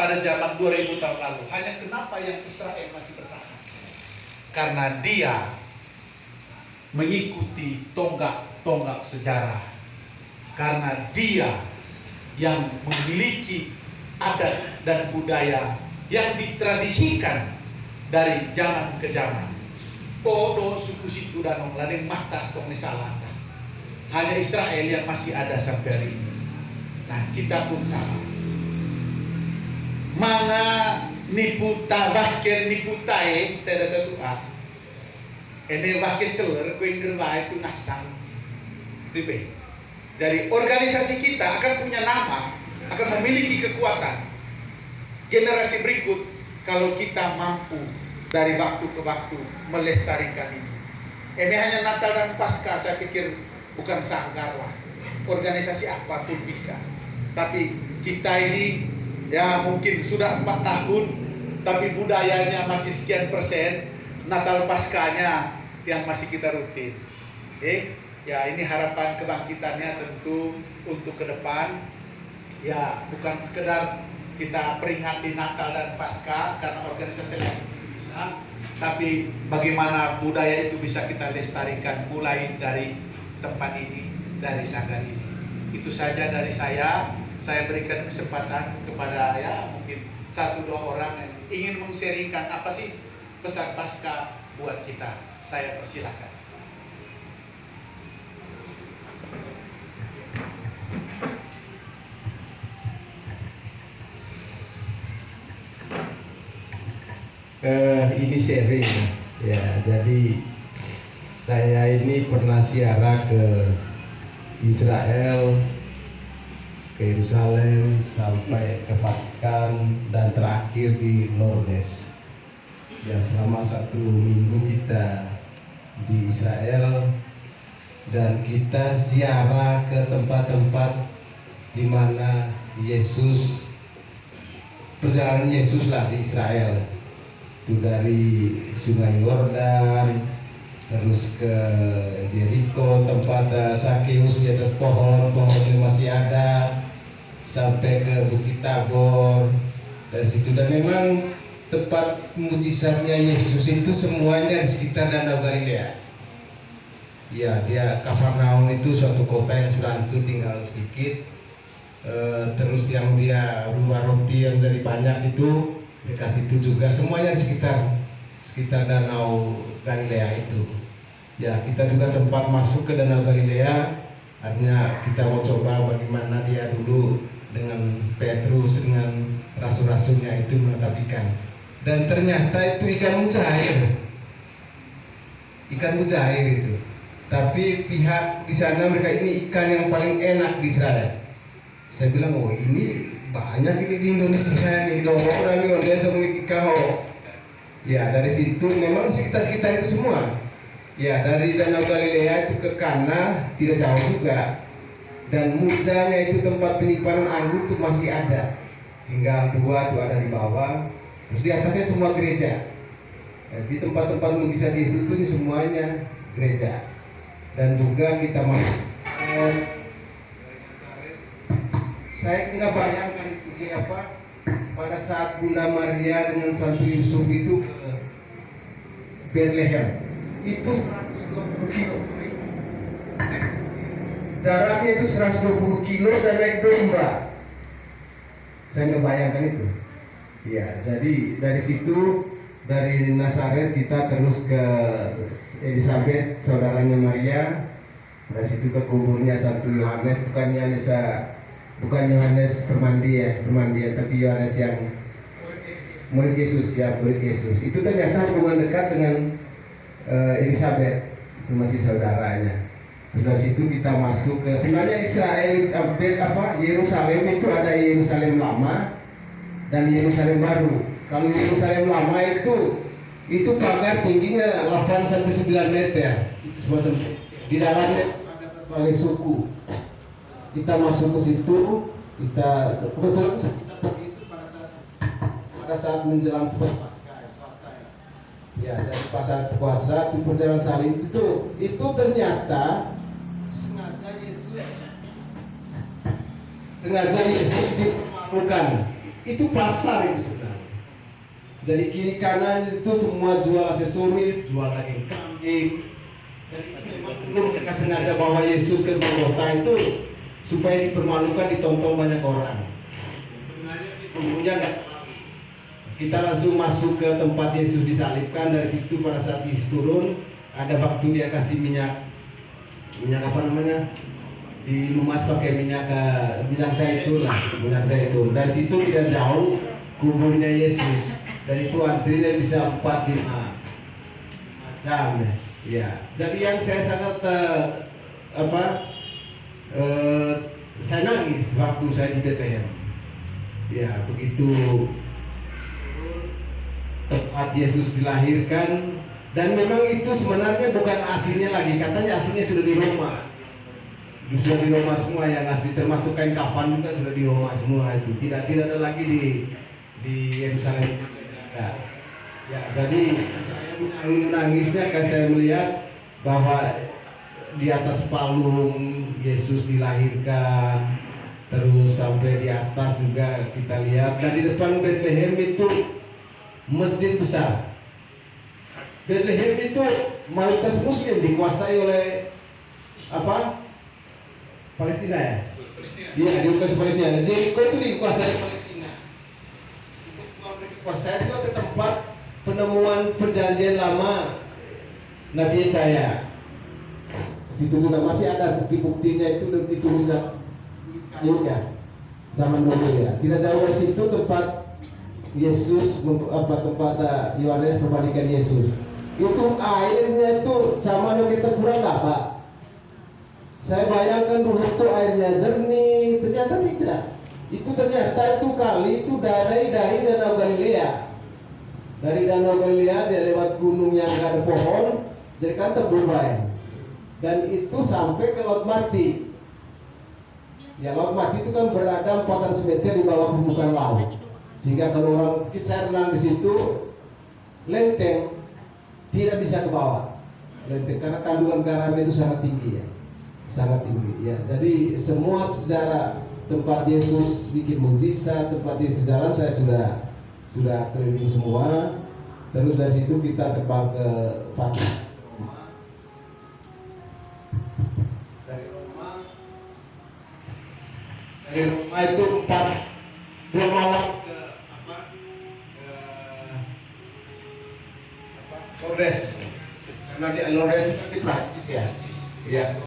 pada zaman 2000 tahun lalu. Hanya kenapa yang Israel masih bertahan? Karena dia mengikuti tonggak-tonggak sejarah. Karena dia yang memiliki adat dan budaya yang ditradisikan dari zaman ke zaman. Podo suku situ danong ladeng mahta stong salaka. Hanya Israel yang masih ada sampai hari ini. Nah, kita pun sama. Mana nipu tabahker nipu tae tidak tetua. Ini bahkan celer kuin gerba itu ngasang. Tipe. Dari organisasi kita akan punya nama, akan memiliki kekuatan. Generasi berikut kalau kita mampu dari waktu ke waktu melestarikan ini. Ini hanya Natal dan Paskah, saya pikir bukan sanggar lah. Organisasi apapun bisa. Tapi kita ini ya mungkin sudah 4 tahun, tapi budayanya masih sekian persen. Natal Paskahnya yang masih kita rutin. Ya ini harapan kebangkitannya tentu untuk ke depan. Ya bukan sekedar kita peringati Natal dan Paskah karena organisasi yang bisa, tapi bagaimana budaya itu bisa kita lestarikan mulai dari tempat ini, dari sanggar ini. Itu saja dari saya. Saya berikan kesempatan kepada ya mungkin 1-2 orang yang ingin meng-sharingkan apa sih pesan Paskah buat kita. Saya persilahkan. Ini sharing ya, jadi saya ini pernah ziarah ke Israel, ke Yerusalem, sampai ke Vatikan, dan terakhir di Lourdes. Ya, selama 1 minggu kita di Israel, dan kita ziarah ke tempat-tempat di mana Yesus, perjalanan Yesus lah di Israel. Itu dari Sungai Yordan, terus ke Jericho, tempat Sakeus di atas pohonnya masih ada, sampai ke Bukit Tabor. Dari situ, dan memang tempat mujizatnya Yesus itu semuanya di sekitar Danau Galilea. Ya, dia Kafarnaum itu suatu kota yang sudah hancur, tinggal sedikit. Terus yang dia rumah roti yang jadi banyak itu dekat situ juga, semuanya di sekitar Danau Galilea itu. Ya, kita juga sempat masuk ke Danau Galilea, artinya kita mau coba bagaimana dia dulu dengan Petrus, dengan rasul-rasulnya itu menangkap ikan. Dan ternyata itu ikan mujair itu. Tapi pihak di sana mereka ini ikan yang paling enak di Israel. Saya bilang, oh ini banyak ini di Indonesia nih, orang Indonesia memiliki ya. Dari situ memang sekitar itu semua. Ya, dari Danau Galilea itu ke Kana tidak jauh juga. Dan mujanya itu tempat penyimpanan anggur itu masih ada. Tinggal 2 tuh ada di bawah. Terus di atasnya semua gereja. Di tempat-tempat mujizat Yesus itu semuanya gereja. Dan juga kita masuk. Saya nggak bayangkan itu apa pada saat Bunda Maria dengan Santo Yusuf itu ke Bethlehem, itu 120 kilo, jaraknya itu 120 kilo dan naik domba. Saya nggak bayangkan itu. Ya, jadi dari situ, dari Nazaret kita terus ke Elizabeth, saudaranya Maria. Dari situ ke kuburnya Santo Yohanes, bukan Yohanes permandian, tapi Yohanes yang murid Yesus, ya, murid Yesus. Itu ternyata hubungan dekat dengan Elizabeth, itu masih saudaranya. Terus dari situ kita masuk ke sebenarnya Israel, Yerusalem itu ada Yerusalem lama dan Yerusalem baru. Kalau Yerusalem lama itu pagar tingginya 8 sampai 9 meter. Itu semacam di dalamnya ada berbagai suku. Kita masuk ke situ, kita kebetulan itu pada saat menjelang puasa ya. Jadi pas puasa di perjalanan salib itu ternyata sengaja Yesus dipermalukan. itu pasar itu sebenarnya. Jadi kiri kanan itu semua jual aksesoris, jual daging kambing. Jadi memang mereka sengaja bawa Yesus ke Golgota itu supaya dipermalukan, ditonton banyak orang. Sebenarnya sih penghulunya nggak. Kita langsung masuk ke tempat Yesus disalibkan. Dari situ pada saat Yesus turun, ada waktu dia kasih minyak apa namanya, dilumas pakai minyak zaitun lah, minyak zaitun. Dari situ tidak jauh kuburnya Yesus. Dan itu antrinya bisa 4-5 jam ya. Jadi yang saya sangat saya nangis waktu saya di Bethlehem. Ya, begitu tempat Yesus dilahirkan. Dan memang itu sebenarnya bukan aslinya lagi, katanya aslinya sudah di Roma. Sudah di Roma semua yang asli, termasuk kain kafan juga sudah di Roma semua itu. Tidak ada lagi di Yerusalem. Ya, jadi saya menangisnya karena saya melihat bahwa di atas palung Yesus dilahirkan, terus sampai di atas juga kita lihat. Dan di depan Bethlehem itu masjid besar. Bethlehem itu mayoritas Muslim, dikuasai oleh apa? Palestina ya? Iya, dikuasai Palestina. Jericho itu dikuasai Palestina. Saya juga ke tempat penemuan perjanjian lama Nabi Yesaya. Situ juga masih ada bukti-buktinya, itu ditulis kayu ya, zaman dulu ya. Tidak jauh dari situ tempat Yesus, tempat Yohanes perbandingan Yesus. Itu airnya itu sama yang kita kurang nggak Pak? Saya bayangkan dulu tuh airnya jernih, ternyata tidak. Itu ternyata itu kali itu dari Danau Galilea. Dari Danau Galilea dia lewat gunung yang nggak ada pohon, jadi kan terburai. Dan itu sampai ke Laut Mati. Ya, Laut Mati itu kan berada 400 meter di bawah permukaan laut. Sehingga kalau orang saya renang di situ, lenteng tidak bisa ke bawah. Lenteng karena kandungan garamnya itu sangat tinggi ya. Sangat tinggi ya. Jadi semua sejarah tempat Yesus bikin mukjizat, tempat Yesus jalan saya sudah keliling semua. Terus dari situ kita terbang ke Fatih. Dari Roma itu 2 malam ke Lourdes. Karena di Lourdes itu di Prancis ya. Iya.